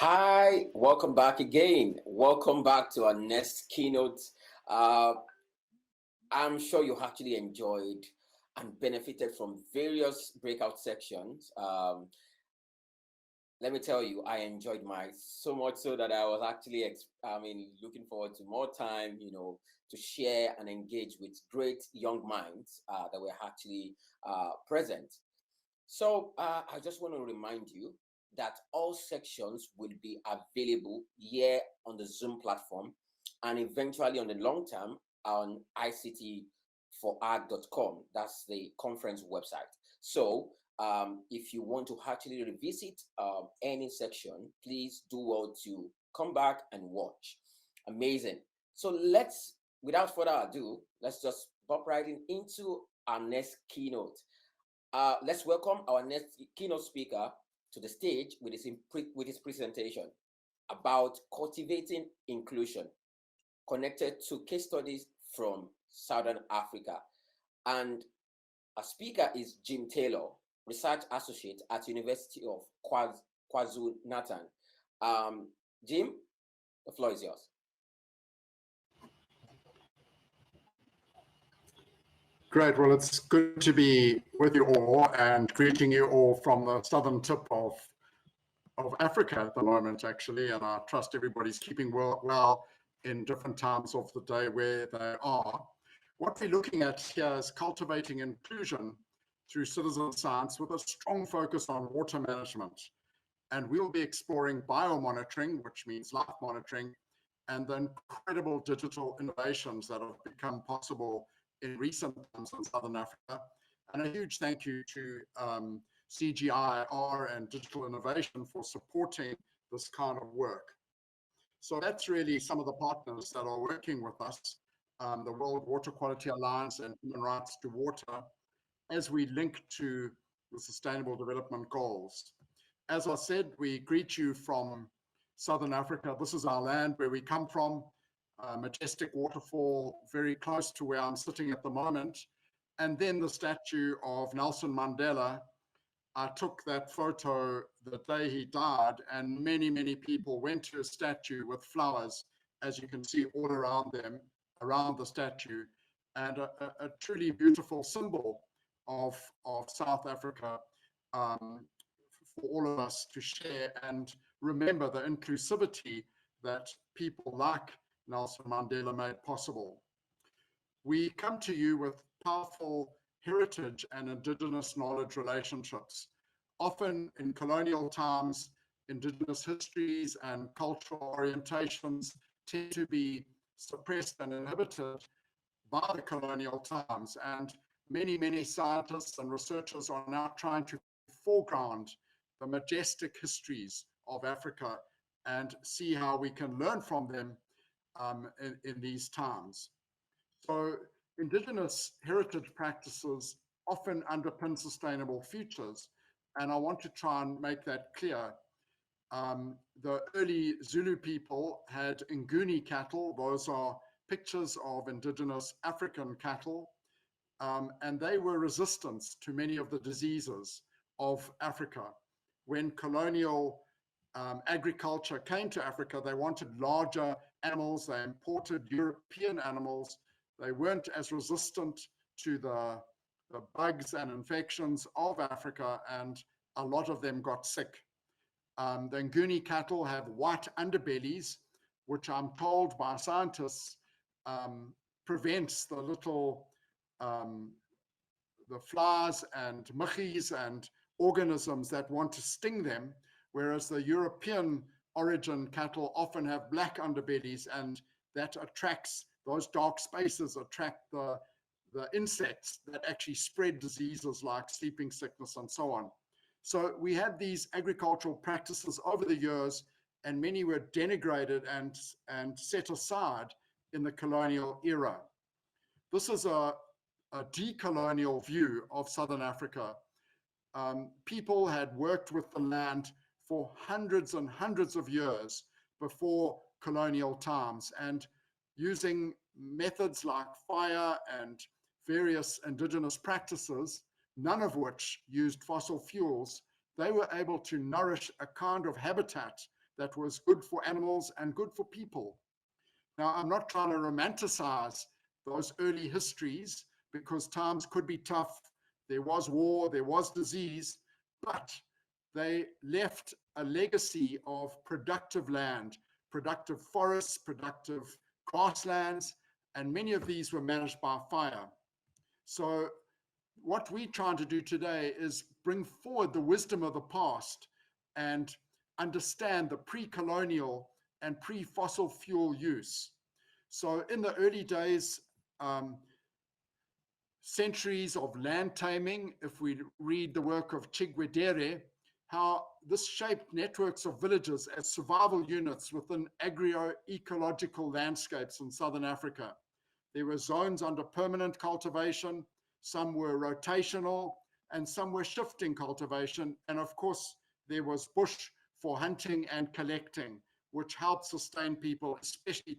Hi, welcome back again. Welcome back to our next keynote. I'm sure you actually enjoyed and benefited from various breakout sections. Let me tell you, I enjoyed mine so much so that I was actually, looking forward to more time, to share and engage with great young minds that were actually present. So I just want to remind you that all sections will be available here on the Zoom platform and eventually on the long term on ICTforAg.com. That's the conference website. So if you want to actually revisit any section, please do well to come back and watch. Amazing. So without further ado, let's just pop right into our next keynote. Let's welcome our next keynote speaker to the stage with his presentation about cultivating inclusion, connected to case studies from Southern Africa. And our speaker is Jim Taylor, Research Associate at University of KwaZulu-Natal. Jim, the floor is yours. Great. Well, it's good to be with you all and greeting you all from the southern tip of Africa at the moment, actually. And I trust everybody's keeping well in different times of the day where they are. What we're looking at here is cultivating inclusion through citizen science with a strong focus on water management. And we'll be exploring biomonitoring, which means life monitoring, and the incredible digital innovations that have become possible in recent times in Southern Africa. And a huge thank you to CGIAR and Digital Innovation for supporting this kind of work. So that's really some of the partners that are working with us, the World Water Quality Alliance and Human Rights to Water, as we link to the Sustainable Development Goals. As I said, we greet you from Southern Africa. This is our land where we come from. Majestic waterfall very close to where I'm sitting at the moment, and then the statue of Nelson Mandela. I took that photo the day he died, and many people went to his statue with flowers, as you can see all around the statue, and a truly beautiful symbol of South Africa for all of us to share and remember the inclusivity that people like Nelson Mandela made possible. We come to you with powerful heritage and indigenous knowledge relationships. Often in colonial times, indigenous histories and cultural orientations tend to be suppressed and inhibited by the colonial times. And many scientists and researchers are now trying to foreground the majestic histories of Africa and see how we can learn from them in these times. So indigenous heritage practices often underpin sustainable futures, and I want to try and make that clear. The early Zulu people had Nguni cattle. Those are pictures of indigenous African cattle, and they were resistant to many of the diseases of Africa. When colonial agriculture came to Africa, they wanted larger animals. They imported European animals. They weren't as resistant to the bugs and infections of Africa, and a lot of them got sick. The Nguni cattle have white underbellies, which I'm told by scientists prevents the little the flies and muggies and organisms that want to sting them, whereas the European origin cattle often have black underbellies, and that attracts, those dark spaces attract the insects that actually spread diseases like sleeping sickness and so on. So we had these agricultural practices over the years, and many were denigrated and set aside in the colonial era. This is a decolonial view of Southern Africa. People had worked with the land for hundreds and hundreds of years before colonial times, and using methods like fire and various indigenous practices, none of which used fossil fuels, they were able to nourish a kind of habitat that was good for animals and good for people. Now, I'm not trying to romanticize those early histories because times could be tough. There was war, there was disease, but they left a legacy of productive land, productive forests, productive grasslands, and many of these were managed by fire. So what we're trying to do today is bring forward the wisdom of the past and understand the pre-colonial and pre-fossil fuel use. So in the early days, centuries of land taming, if we read the work of Chigwedere, how this shaped networks of villages as survival units within agro-ecological landscapes in Southern Africa. There were zones under permanent cultivation, some were rotational, and some were shifting cultivation. And of course, there was bush for hunting and collecting, which helped sustain people, especially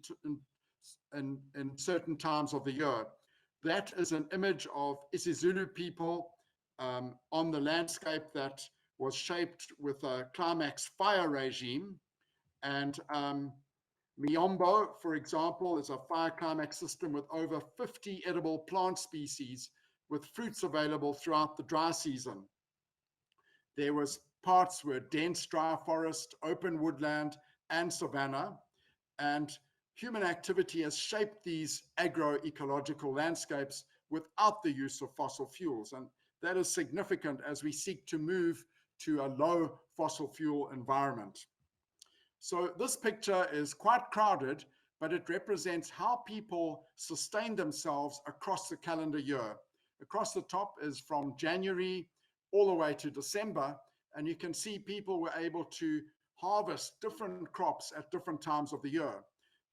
in certain times of the year. That is an image of isiZulu people on the landscape that was shaped with a climax fire regime. And Miombo, for example, is a fire climax system with over 50 edible plant species with fruits available throughout the dry season. There was parts where dense dry forest, open woodland, and savanna. And human activity has shaped these agroecological landscapes without the use of fossil fuels. And that is significant as we seek to move to a low fossil fuel environment. So this picture is quite crowded, but it represents how people sustain themselves across the calendar year. Across the top is from January all the way to December, and you can see people were able to harvest different crops at different times of the year.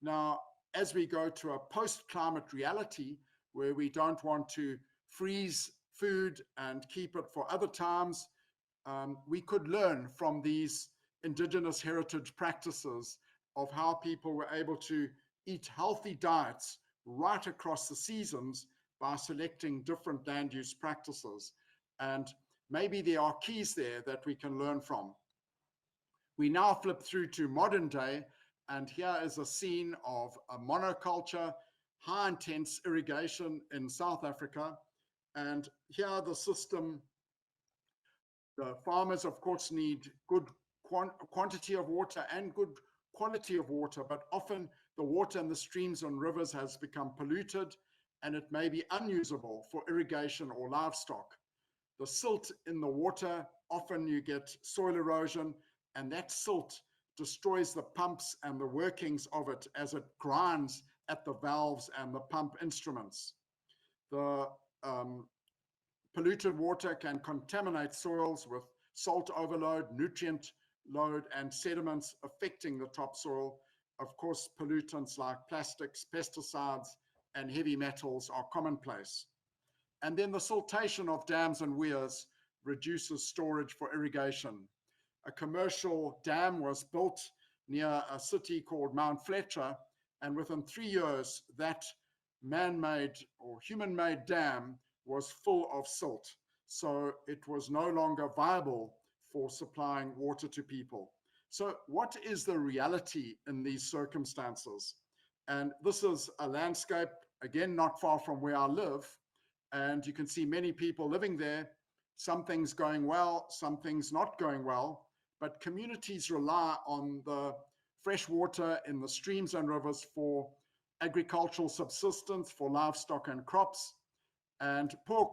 Now, as we go to a post-climate reality where we don't want to freeze food and keep it for other times, we could learn from these indigenous heritage practices of how people were able to eat healthy diets right across the seasons by selecting different land use practices. And maybe there are keys there that we can learn from. We now flip through to modern day, and here is a scene of a monoculture, high intense irrigation in South Africa. And here the system, the farmers of course need good quantity of water and good quality of water, but often the water in the streams and rivers has become polluted and it may be unusable for irrigation or livestock. The silt in the water, often you get soil erosion, and that silt destroys the pumps and the workings of it as it grinds at the valves and the pump instruments. The polluted water can contaminate soils with salt overload, nutrient load, and sediments affecting the topsoil. Of course, pollutants like plastics, pesticides, and heavy metals are commonplace. And then the siltation of dams and weirs reduces storage for irrigation. A commercial dam was built near a city called Mount Fletcher, and within 3 years, that man-made or human-made dam was full of silt. So it was no longer viable for supplying water to people. So what is the reality in these circumstances? And this is a landscape, again, not far from where I live. And you can see many people living there, some things going well, some things not going well. But communities rely on the fresh water in the streams and rivers for agricultural subsistence, for livestock and crops. And poor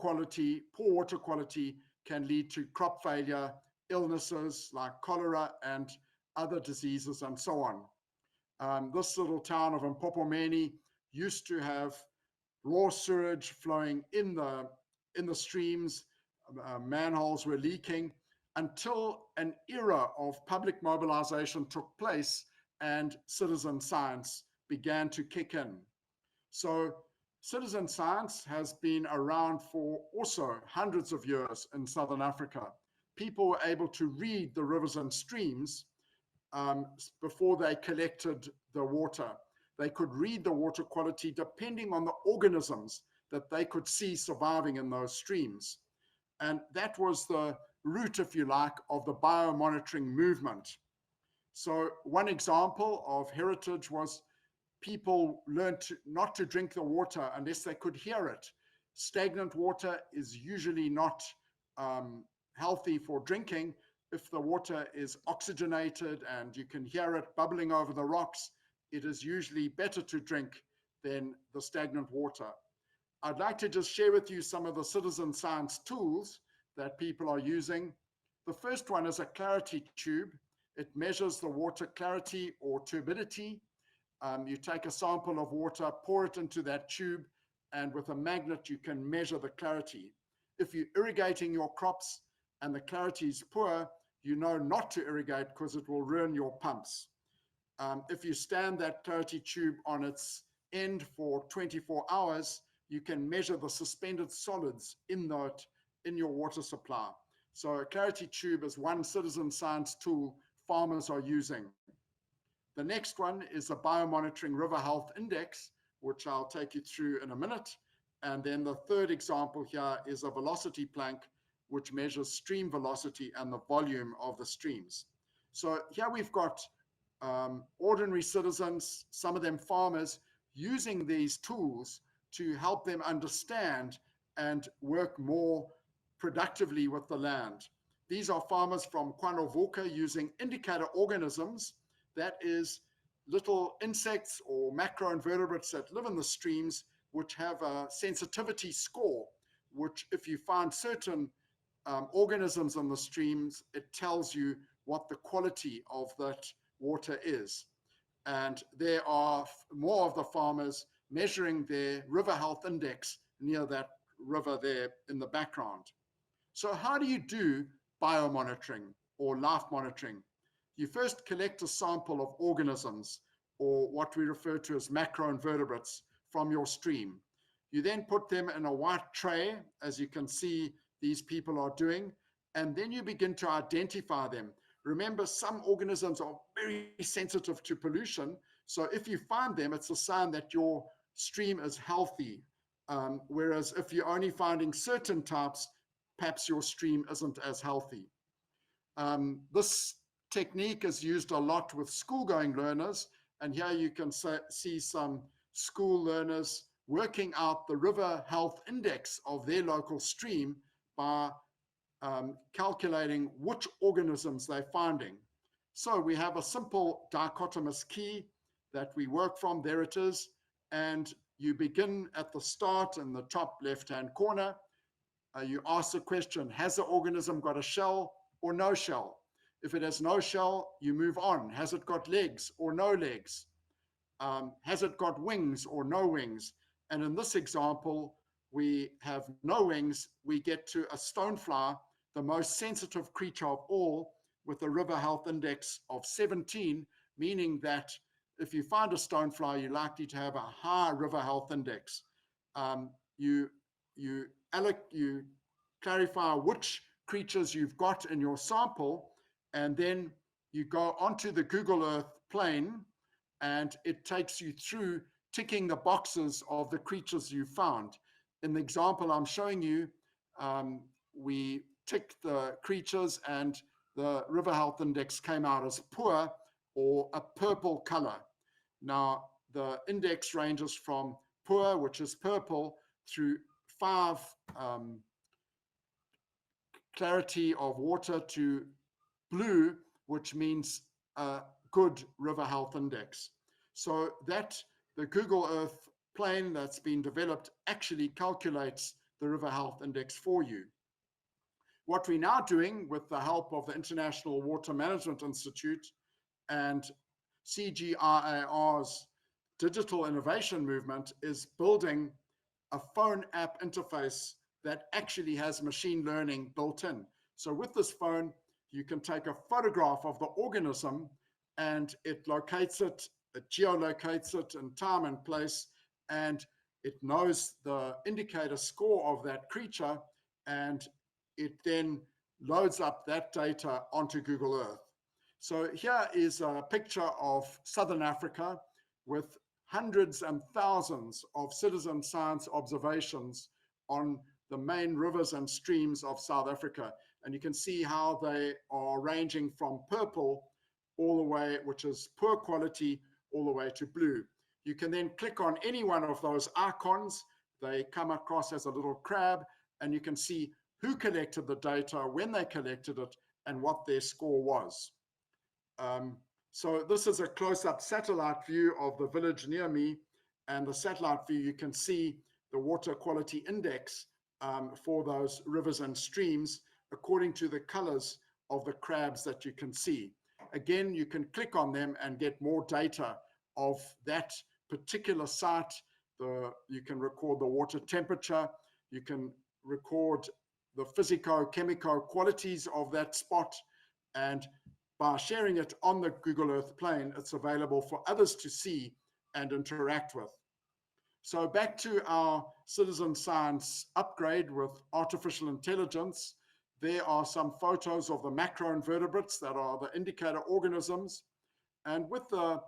water quality can lead to crop failure, illnesses like cholera and other diseases and so on. This little town of Mpopomeni used to have raw sewage flowing in the streams. Manholes were leaking until an era of public mobilization took place and citizen science began to kick in. So citizen science has been around for also hundreds of years in Southern Africa. People were able to read the rivers and streams before they collected the water. They could read the water quality depending on the organisms that they could see surviving in those streams. And that was the root, if you like, of the biomonitoring movement. So one example of heritage was people learned not to drink the water unless they could hear it. Stagnant water is usually not healthy for drinking. If the water is oxygenated and you can hear it bubbling over the rocks, it is usually better to drink than the stagnant water. I'd like to just share with you some of the citizen science tools that people are using. The first one is a clarity tube. It measures the water clarity or turbidity. You take a sample of water, pour it into that tube, and with a magnet you can measure the clarity. If you're irrigating your crops and the clarity is poor, you know not to irrigate because it will ruin your pumps. If you stand that clarity tube on its end for 24 hours, you can measure the suspended solids in your water supply. So a clarity tube is one citizen science tool farmers are using. The next one is a Biomonitoring River Health Index, which I'll take you through in a minute. And then the third example here is a velocity plank, which measures stream velocity and the volume of the streams. So here we've got ordinary citizens, some of them farmers, using these tools to help them understand and work more productively with the land. These are farmers from KwaNovuka using indicator organisms, that is little insects or macroinvertebrates that live in the streams, which have a sensitivity score, which if you find certain organisms in the streams, it tells you what the quality of that water is. And there are more of the farmers measuring their river health index near that river there in the background. So how do you do biomonitoring or life monitoring? You first collect a sample of organisms, or what we refer to as macroinvertebrates, from your stream. You then put them in a white tray, as you can see these people are doing, and then you begin to identify them. Remember, some organisms are very sensitive to pollution, so if you find them, it's a sign that your stream is healthy. Whereas if you're only finding certain types, perhaps your stream isn't as healthy. This technique is used a lot with school-going learners, and here you can see some school learners working out the river health index of their local stream by calculating which organisms they're finding. So we have a simple dichotomous key that we work from. There it is. And you begin at the start in the top left-hand corner. You ask the question, has the organism got a shell or no shell? If it has no shell, you move on. Has it got legs or no legs? Has it got wings or no wings? And in this example, we have no wings. We get to a stonefly, the most sensitive creature of all, with a river health index of 17, meaning that if you find a stonefly, you're likely to have a high river health index. You clarify which creatures you've got in your sample, and then you go onto the Google Earth plane, and it takes you through ticking the boxes of the creatures you found. In the example I'm showing you, we ticked the creatures and the river health index came out as poor or a purple color. Now, the index ranges from poor, which is purple, through 5 clarity of water to blue, which means a good river health index. So that the Google Earth plane that's been developed actually calculates the river health index for you. What we're now doing with the help of the International Water Management Institute and CGIAR's digital innovation movement is building a phone app interface that actually has machine learning built in. So with this phone, you can take a photograph of the organism and it locates it, it geolocates it in time and place, and it knows the indicator score of that creature, and it then loads up that data onto Google Earth. So here is a picture of Southern Africa with hundreds and thousands of citizen science observations on the main rivers and streams of South Africa. And you can see how they are ranging from purple all the way, which is poor quality, all the way to blue. You can then click on any one of those icons. They come across as a little crab, and you can see who collected the data, when they collected it, and what their score was. So this is a close-up satellite view of the village near me, and the satellite view, you can see the water quality index for those rivers and streams according to the colors of the crabs that you can see. Again, you can click on them and get more data of that particular site. You can record the water temperature, you can record the physico-chemical qualities of that spot, and by sharing it on the Google Earth plane, it's available for others to see and interact with. So back to our citizen science upgrade with artificial intelligence, there are some photos of the macroinvertebrates that are the indicator organisms. And with the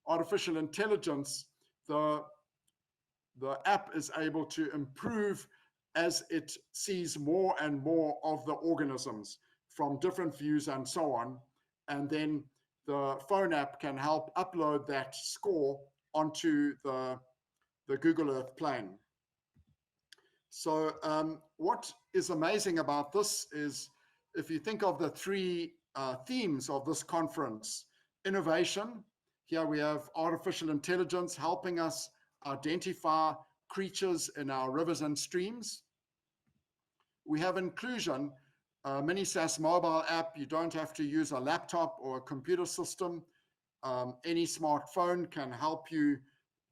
artificial intelligence, the app is able to improve as it sees more and more of the organisms from different views and so on. And then the phone app can help upload that score onto the Google Earth plane. So what is amazing about this is, if you think of the three themes of this conference: innovation, here we have artificial intelligence helping us identify creatures in our rivers and streams. We have inclusion, a mini SAS mobile app. You don't have to use a laptop or a computer system. Any smartphone can help you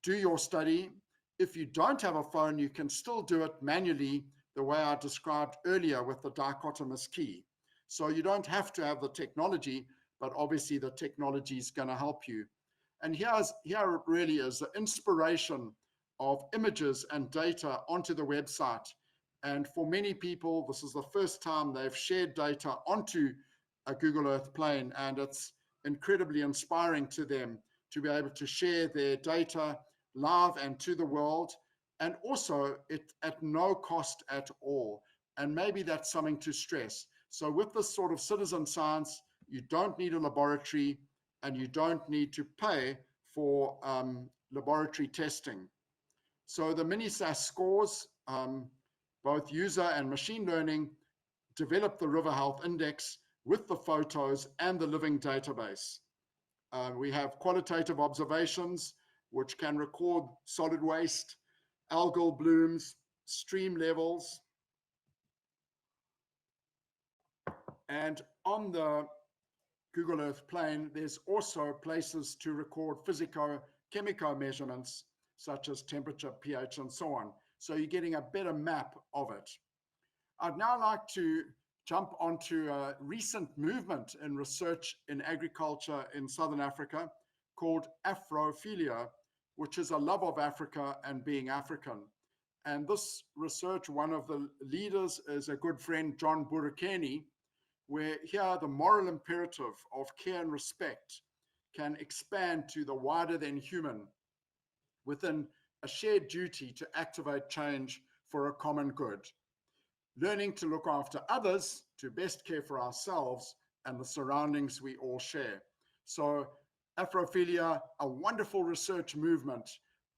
do your study. If you don't have a phone, you can still do it manually, the way I described earlier with the dichotomous key. So you don't have to have the technology, but obviously the technology is going to help you. And here it really is the inspiration of images and data onto the website. And for many people, this is the first time they've shared data onto a Google Earth plane, and it's incredibly inspiring to them to be able to share their data live and to the world, and also at no cost at all. And maybe that's something to stress. So with this sort of citizen science, you don't need a laboratory and you don't need to pay for laboratory testing. So the mini SAS scores, both user and machine learning, develop the River Health Index with the photos and the living database. We have qualitative observations, which can record solid waste, algal blooms, stream levels. And on the Google Earth plane, there's also places to record physico-chemical measurements, such as temperature, pH, and so on. So you're getting a better map of it. I'd now like to jump onto a recent movement in research in agriculture in Southern Africa called Afrophilia, which is a love of Africa and being African. And this research, one of the leaders is a good friend, John Burukeni, where here the moral imperative of care and respect can expand to the wider than human within a shared duty to activate change for a common good. Learning to look after others to best care for ourselves and the surroundings we all share. So Afrophilia, a wonderful research movement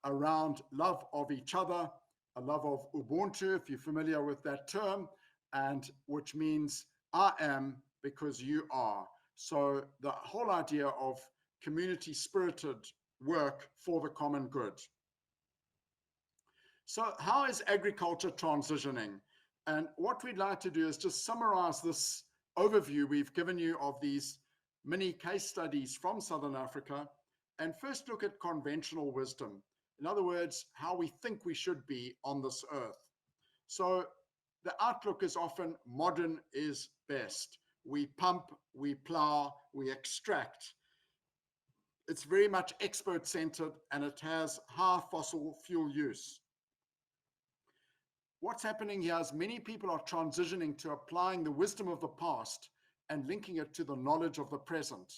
around love of each other, a love of Ubuntu, if you're familiar with that term, and which means I am because you are. So the whole idea of community spirited work for the common good. So how is agriculture transitioning? And what we'd like to do is just summarize this overview we've given you of these mini case studies from Southern Africa, and first look at conventional wisdom. In other words, how we think we should be on this earth. So the outlook is often modern is best. We pump, we plow, we extract. It's very much expert-centered, and it has high fossil fuel use. What's happening here is many people are transitioning to applying the wisdom of the past and linking it to the knowledge of the present,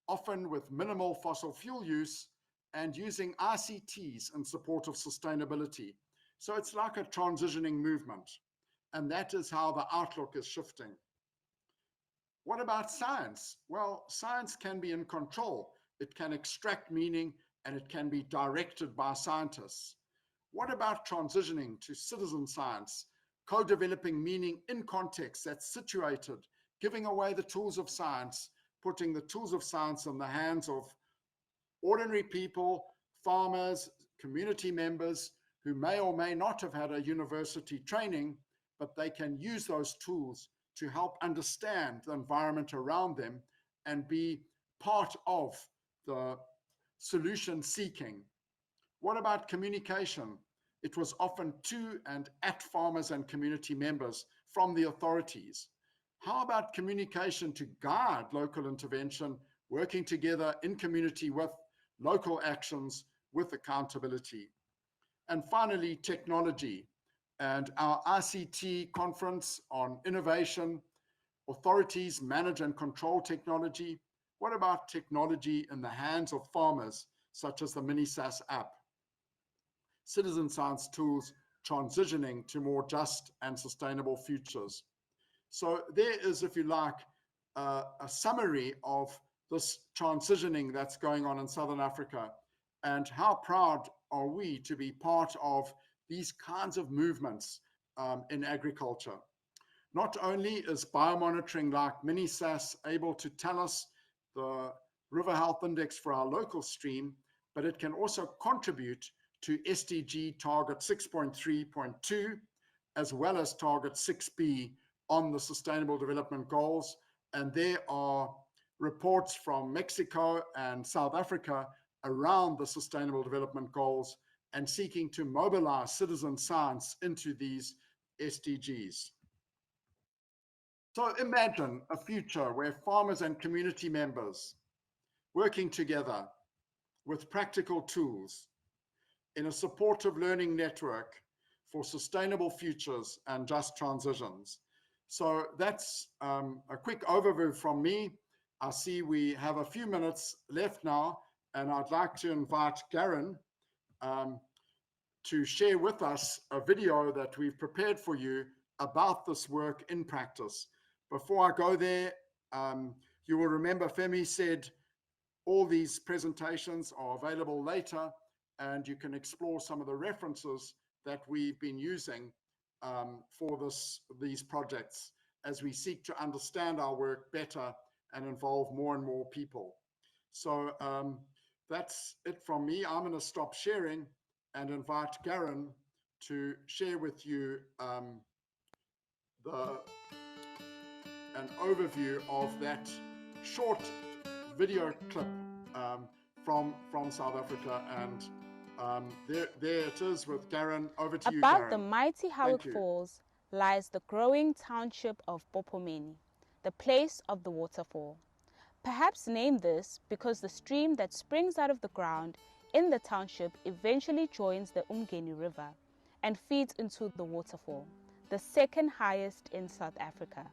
often with minimal fossil fuel use and using ICTs in support of sustainability. So it's like a transitioning movement, and that is how the outlook is shifting. What about science? Well, science can be in control. It can extract meaning and it can be directed by scientists. What about transitioning to citizen science, co-developing meaning in context that's situated, giving away the tools of science, putting the tools of science in the hands of ordinary people, farmers, community members who may or may not have had a university training, but they can use those tools to help understand the environment around them and be part of the solution seeking. What about communication? It was often to and at farmers and community members from the authorities. How about communication to guide local intervention, working together in community with local actions with accountability? And finally, technology and our ICT conference on innovation. Authorities manage and control technology. What about technology in the hands of farmers, such as the MiniSAS app? Citizen science tools transitioning to more just and sustainable futures. So there is, if you like, a summary of this transitioning that's going on in Southern Africa, and how proud are we to be part of these kinds of movements in agriculture. Not only is biomonitoring like MiniSAS able to tell us the river health index for our local stream, but it can also contribute to SDG target 6.3.2, as well as target 6B on the Sustainable Development Goals. And there are reports from Mexico and South Africa around the Sustainable Development Goals and seeking to mobilize citizen science into these SDGs. So imagine a future where farmers and community members working together with practical tools in a supportive learning network for sustainable futures and just transitions. So that's a quick overview from me. I see we have a few minutes left now, and I'd like to invite Garen to share with us a video that we've prepared for you about this work in practice. Before I go there, you will remember Femi said all these presentations are available later, and you can explore some of the references that we've been using for these projects as we seek to understand our work better and involve more and more people. So that's it from me. I'm going to stop sharing and invite Garen to share with you an overview of that short video clip from South Africa. And there it is with Garen. Over to you, Garen. About the mighty Howick Falls lies the growing township of Bopomeni, the place of the waterfall. Perhaps named this because the stream that springs out of the ground in the township eventually joins the Umgeni River and feeds into the waterfall, the second highest in South Africa.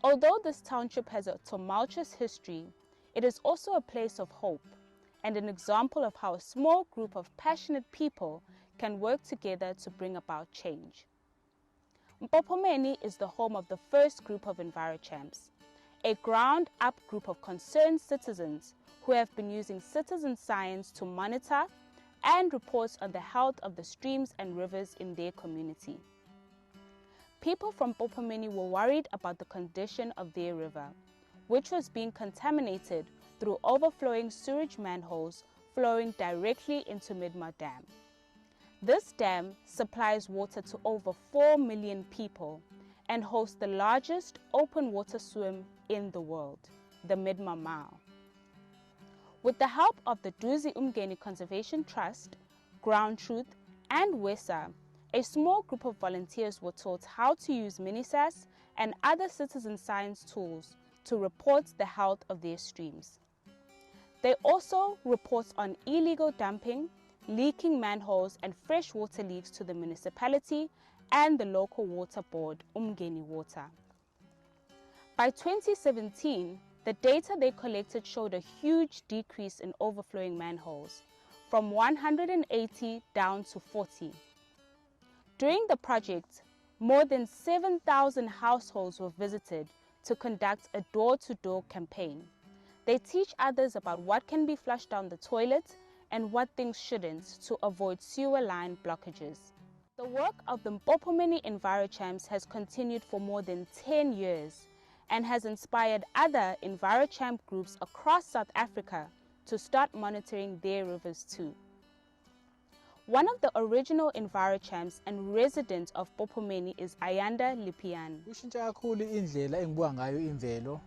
Although this township has a tumultuous history, it is also a place of hope and an example of how a small group of passionate people can work together to bring about change. Bopomeni is the home of the first group of EnviroChamps, a ground-up group of concerned citizens who have been using citizen science to monitor and report on the health of the streams and rivers in their community. People from Bopomeni were worried about the condition of their river, which was being contaminated through overflowing sewage manholes flowing directly into Midmar Dam. This dam supplies water to over 4 million people and hosts the largest open water swim in the world, the Midmar Mile. With the help of the Duzi Umgeni Conservation Trust, Ground Truth, and WESA, a small group of volunteers were taught how to use MiniSAS and other citizen science tools to report the health of their streams. They also report on illegal dumping, leaking manholes, and freshwater leaks to the municipality and the local water board, Umgeni Water. By 2017, the data they collected showed a huge decrease in overflowing manholes, from 180 down to 40. During the project, more than 7,000 households were visited to conduct a door-to-door campaign. They teach others about what can be flushed down the toilet and what things shouldn't to avoid sewer line blockages. The work of the Mpopomeni EnviroChamps has continued for more than 10 years and has inspired other EnviroChamp groups across South Africa to start monitoring their rivers too. One of the original EnviroChamps and resident of Mpopomeni is Ayanda Lipian. Kushintsha kakhulu indlela engibuka ngayo imvelo.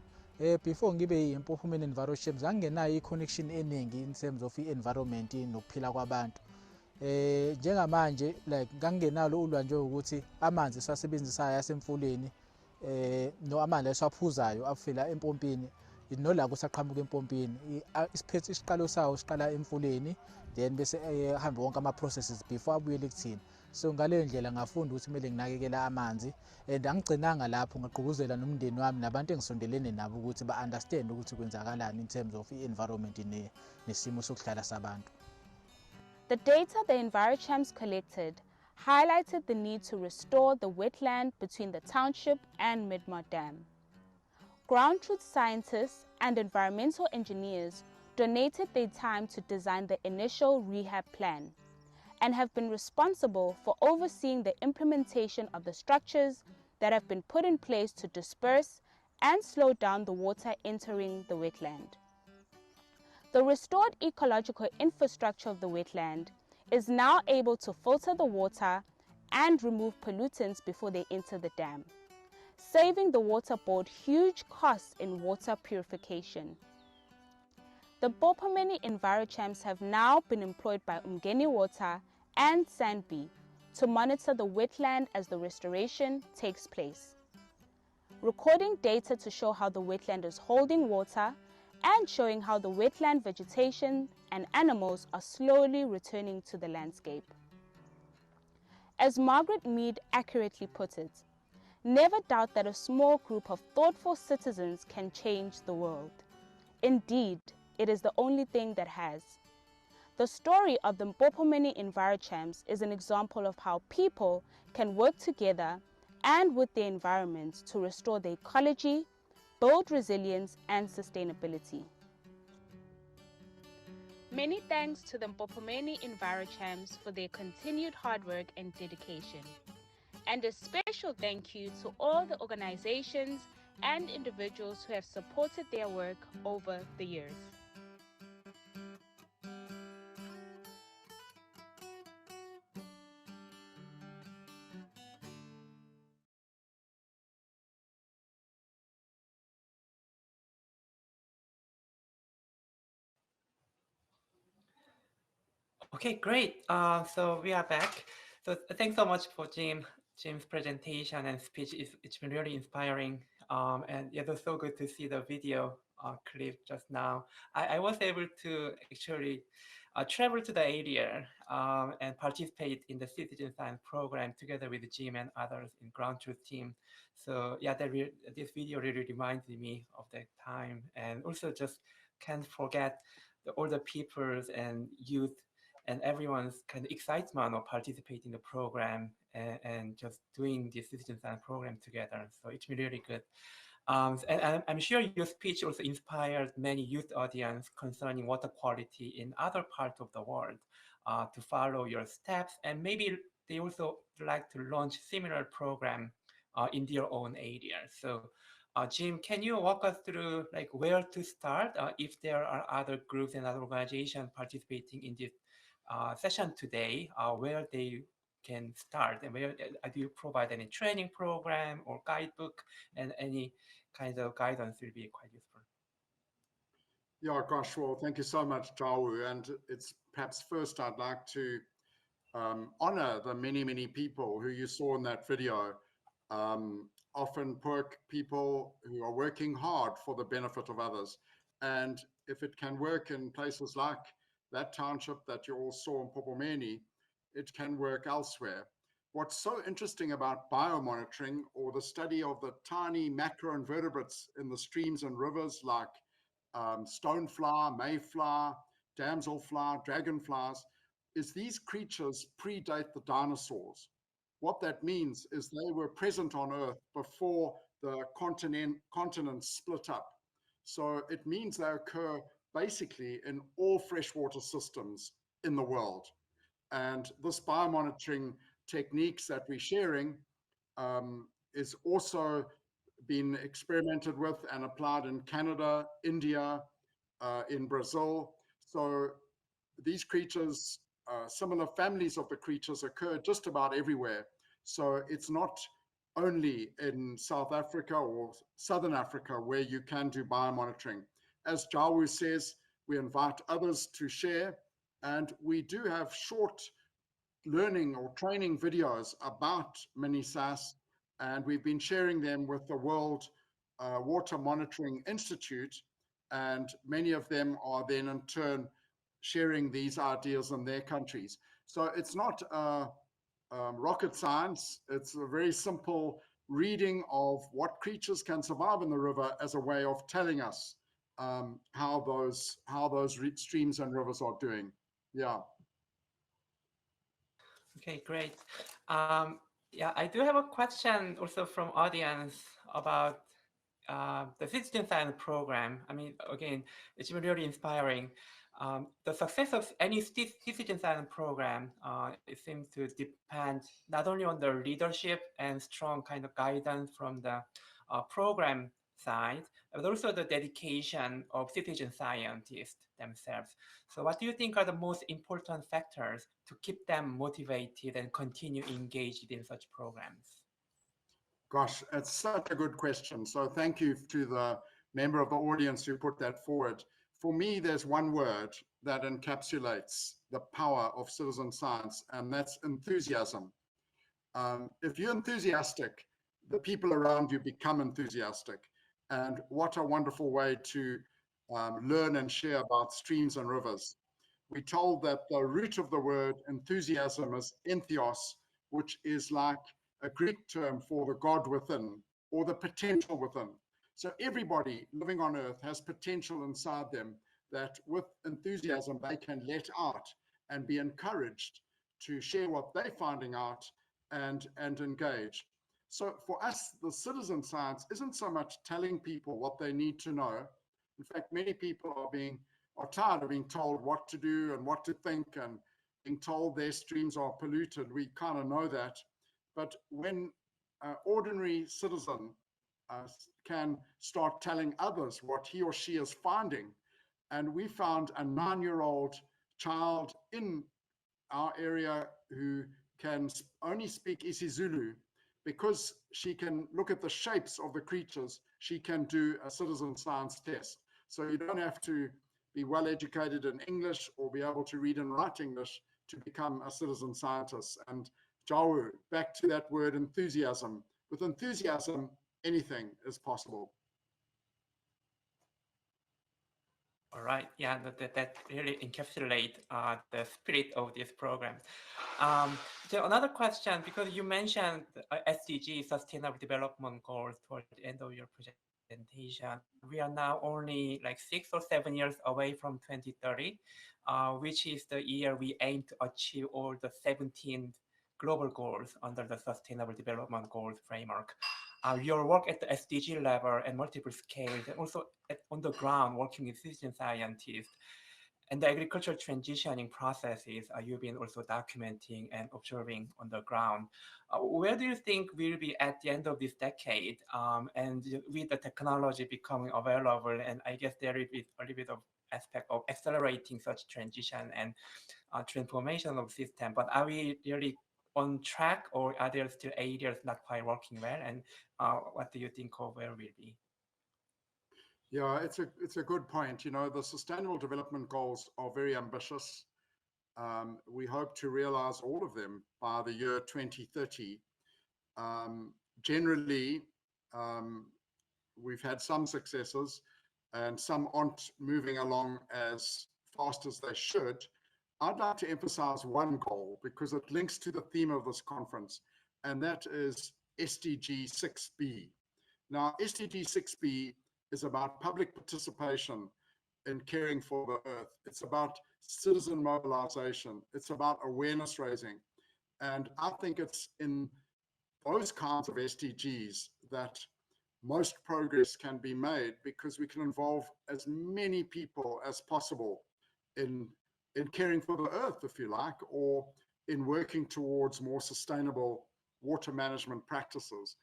Before ngibe i-Mpopomeni EnviroChamps angenayo i-connection eningi in terms of i-environment nokuphila kwabantu. Njengamanje like ngangenalo ulwazi ukuthi amanzi esiwasebenzisayo asemfuleni no amanzi esiwaphuzayo afela empompini nola kusaqhamuka empompini isiphethe isiqalo sawo siqala emfuleni then bese ehamba wonke ama processes before abuyele kuthina. So ngaleyo ndlela ngafunda ukuthi kumele nginakekela amanzi and angigcinanga lapho ngagqugquzela nomndeni wami nabantu engisondelene nabo ukuthi ba-understand ukuthi kwenzakalani in terms of i-environment nesimo sokuhlala sabantu. The data the EnviroChamps collected highlighted the need to restore the wetland between the township and Midmar Dam. Ground truth scientists and environmental engineers donated their time to design the initial rehab plan and have been responsible for overseeing the implementation of the structures that have been put in place to disperse and slow down the water entering the wetland. The restored ecological infrastructure of the wetland is now able to filter the water and remove pollutants before they enter the dam, saving the water board huge costs in water purification. The Mpopomeni EnviroChamps have now been employed by Umgeni Water and Sandby to monitor the wetland as the restoration takes place, recording data to show how the wetland is holding water and showing how the wetland vegetation and animals are slowly returning to the landscape. As Margaret Mead accurately put it, never doubt that a small group of thoughtful citizens can change the world. Indeed, it is the only thing that has. The story of the Mpopomeni EnviroChamps is an example of how people can work together and with their environment to restore the ecology, build resilience and sustainability. Many thanks to the Mpopomeni EnviroChamps for their continued hard work and dedication. And a special thank you to all the organizations and individuals who have supported their work over the years. Okay, great. So we are back. So thanks so much for Jim's presentation and speech. It's been really inspiring. And it was so good to see the video clip just now. I was able to actually travel to the area and participate in the citizen science program together with Jim and others in ground truth team. So yeah, this video really reminds me of that time, and also just can't forget all the peoples and youth and everyone's kind of excitement of participating in the program and just doing the citizen science program together. So it's been really good. And I'm sure your speech also inspired many youth audience concerning water quality in other parts of the world to follow your steps. And maybe they also like to launch similar program in their own area. So Jim, can you walk us through like where to start if there are other groups and other organizations participating in this session today, where they can start, and where do you provide any training program or guidebook, and any kind of guidance will be quite useful. Yeah, gosh, well, thank you so much, Jawu. And it's perhaps first I'd like to honor the many, many people who you saw in that video, often poor people who are working hard for the benefit of others. And if it can work in places like that township that you all saw in Mpopomeni, it can work elsewhere. What's so interesting about biomonitoring, or the study of the tiny macroinvertebrates in the streams and rivers like stonefly, mayfly, damselfly, dragonflies, is these creatures predate the dinosaurs. What that means is they were present on Earth before the continents split up. So it means they occur basically in all freshwater systems in the world. And this biomonitoring techniques that we're sharing is also been experimented with and applied in Canada, India, in Brazil. So these creatures, similar families of the creatures occur just about everywhere. So it's not only in South Africa or Southern Africa where you can do biomonitoring. As Jawu says, we invite others to share, and we do have short learning or training videos about mini-SAS, and we've been sharing them with the World Water Monitoring Institute, and many of them are then in turn sharing these ideas in their countries. So it's not rocket science. It's a very simple reading of what creatures can survive in the river as a way of telling us how those streams and rivers are doing. Yeah. Okay, great. Yeah, I do have a question also from audience about the citizen science program. I mean, again, it's really inspiring. The success of any citizen science program, it seems to depend not only on the leadership and strong kind of guidance from the program side, but also the dedication of citizen scientists themselves. So what do you think are the most important factors to keep them motivated and continue engaged in such programs? Gosh, it's such a good question. So thank you to the member of the audience who put that forward. For me, there's one word that encapsulates the power of citizen science, and that's enthusiasm. If you're enthusiastic, the people around you become enthusiastic. And what a wonderful way to learn and share about streams and rivers. We're told that the root of the word enthusiasm is entheos, which is like a Greek term for the God within or the potential within. So everybody living on earth has potential inside them that with enthusiasm they can let out and be encouraged to share what they're finding out and engage. So for us, the citizen science isn't so much telling people what they need to know. In fact, many people are tired of being told what to do and what to think and being told their streams are polluted. We kind of know that. But when an ordinary citizen can start telling others what he or she is finding, and we found a 9-year-old child in our area who can only speak isiZulu, because she can look at the shapes of the creatures, she can do a citizen science test. So you don't have to be well educated in English or be able to read and write English to become a citizen scientist. And Jawu, back to that word enthusiasm. With enthusiasm, anything is possible. All right, yeah, that really encapsulates the spirit of this program. So another question, because you mentioned SDG, Sustainable Development Goals, toward the end of your presentation. We are now only like 6 or 7 years away from 2030, which is the year we aim to achieve all the 17 global goals under the Sustainable Development Goals framework. Your work at the SDG level and multiple scales, and also on the ground working with citizen scientists and the agricultural transitioning processes, you've been also documenting and observing on the ground. Where do you think we'll be at the end of this decade? And with the technology becoming available, and I guess there will be a little bit of aspect of accelerating such transition and transformation of system, but are we really on track, or are there still areas not quite working well? And what do you think of where we'll be? Yeah, it's a good point. You know, the Sustainable Development Goals are very ambitious. We hope to realize all of them by the year 2030. Generally, we've had some successes and some aren't moving along as fast as they should. I'd like to emphasize one goal because it links to the theme of this conference, and that is SDG 6B. Now, SDG 6B is about public participation in caring for the earth. It's about citizen mobilization. It's about awareness raising. And I think it's in those kinds of SDGs that most progress can be made because we can involve as many people as possible in caring for the earth, if you like, or in working towards more sustainable water management practices.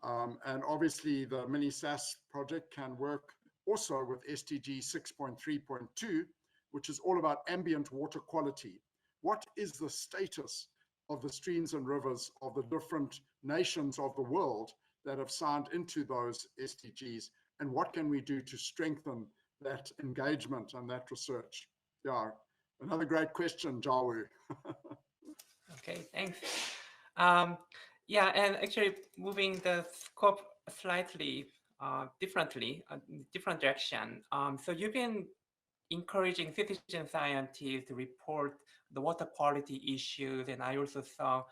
And obviously the mini SAS project can work also with SDG 6.3.2, which is all about ambient water quality. What is the status of the streams and rivers of the different nations of the world that have signed into those SDGs, and what can we do to strengthen that engagement and that research? Yeah, another great question, Jawu. Okay, thanks. Um, yeah, and actually moving the scope slightly differently, different direction. So you've been encouraging citizen scientists to report the water quality issues, and I also saw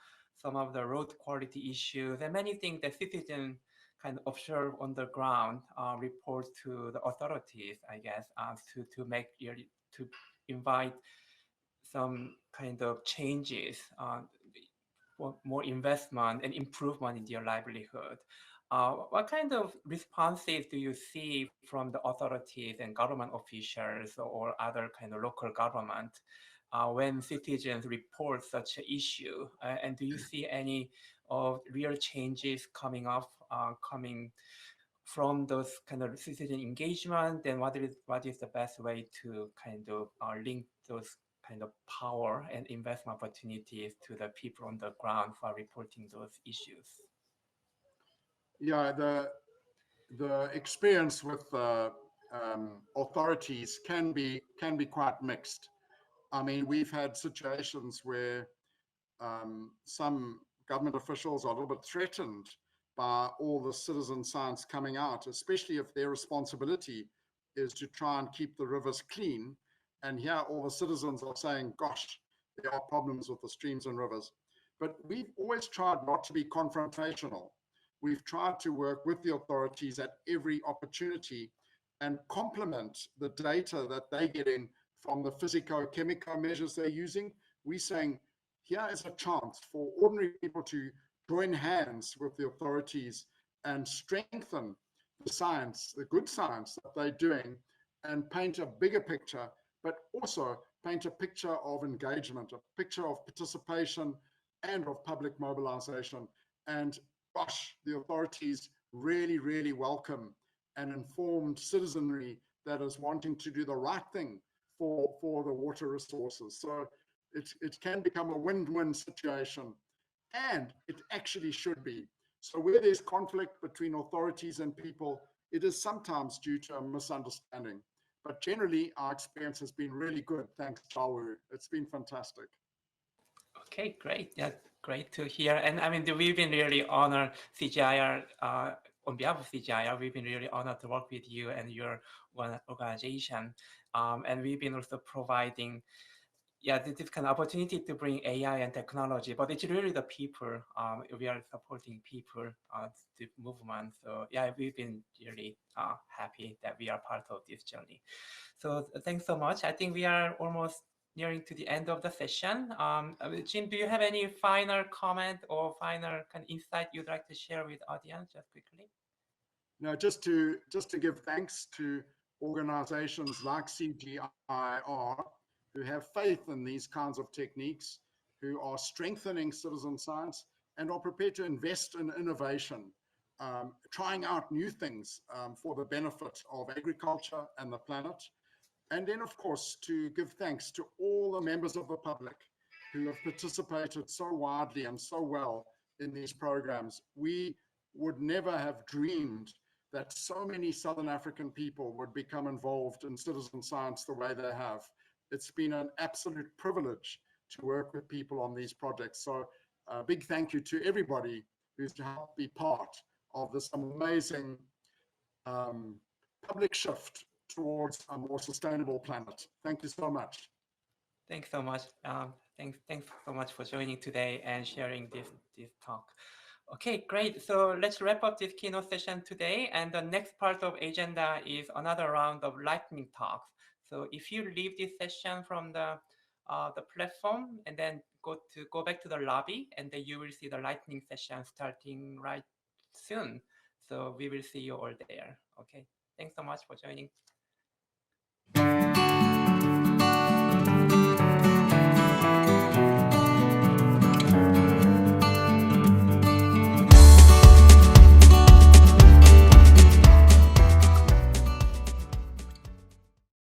some of the road quality issues and many things that citizens kind of observe on the ground, report to the authorities, I guess, to invite some kind of changes, more investment and improvement in their livelihood. What kind of responses do you see from the authorities and government officials or other kind of local government when citizens report such an issue? And do you see any of real changes coming from those kind of citizen engagement? And what is the best way to kind of link those kind of power and investment opportunities to the people on the ground who are reporting those issues? Yeah, the experience with authorities can be quite mixed. I mean, we've had situations where some government officials are a little bit threatened by all the citizen science coming out, especially if their responsibility is to try and keep the rivers clean. And here all the citizens are saying, gosh, there are problems with the streams and rivers. But we've always tried not to be confrontational. We've tried to work with the authorities at every opportunity and complement the data that they're getting from the physico-chemical measures they're using. We're saying, here is a chance for ordinary people to join hands with the authorities and strengthen the science, the good science that they're doing, and paint a bigger picture, but also paint a picture of engagement, a picture of participation and of public mobilization. And gosh, the authorities really, really welcome an informed citizenry that is wanting to do the right thing for the water resources. So it can become a win-win situation, and it actually should be. So where there's conflict between authorities and people, it is sometimes due to a misunderstanding. But generally, our experience has been really good. Thanks, Chawu. It's been fantastic. Okay, great. Yeah, great to hear. And I mean, we've been really honored, CGIAR, on behalf of CGIAR, we've been really honored to work with you and your organization. And we've been also providing this kind of opportunity to bring AI and technology, but it's really the people. We are supporting people, the movement. So yeah, we've been really happy that we are part of this journey. So thanks so much. I think we are almost nearing to the end of the session. Jim, do you have any final comment or final kind of insight you'd like to share with the audience just quickly? No, just to give thanks to organizations like CGIAR who have faith in these kinds of techniques, who are strengthening citizen science and are prepared to invest in innovation, trying out new things for the benefit of agriculture and the planet. And then, of course, to give thanks to all the members of the public who have participated so widely and so well in these programs. We would never have dreamed that so many Southern African people would become involved in citizen science the way they have. It's been an absolute privilege to work with people on these projects. So a big thank you to everybody who's helped be part of this amazing public shift towards a more sustainable planet. Thank you so much. Thanks so much. Thanks so much for joining today and sharing this talk. Okay, great. So let's wrap up this keynote session today. And the next part of agenda is another round of lightning talks. So if you leave this session from the platform and then go back to the lobby, and then you will see the lightning session starting right soon. So we will see you all there. Okay. Thanks so much for joining.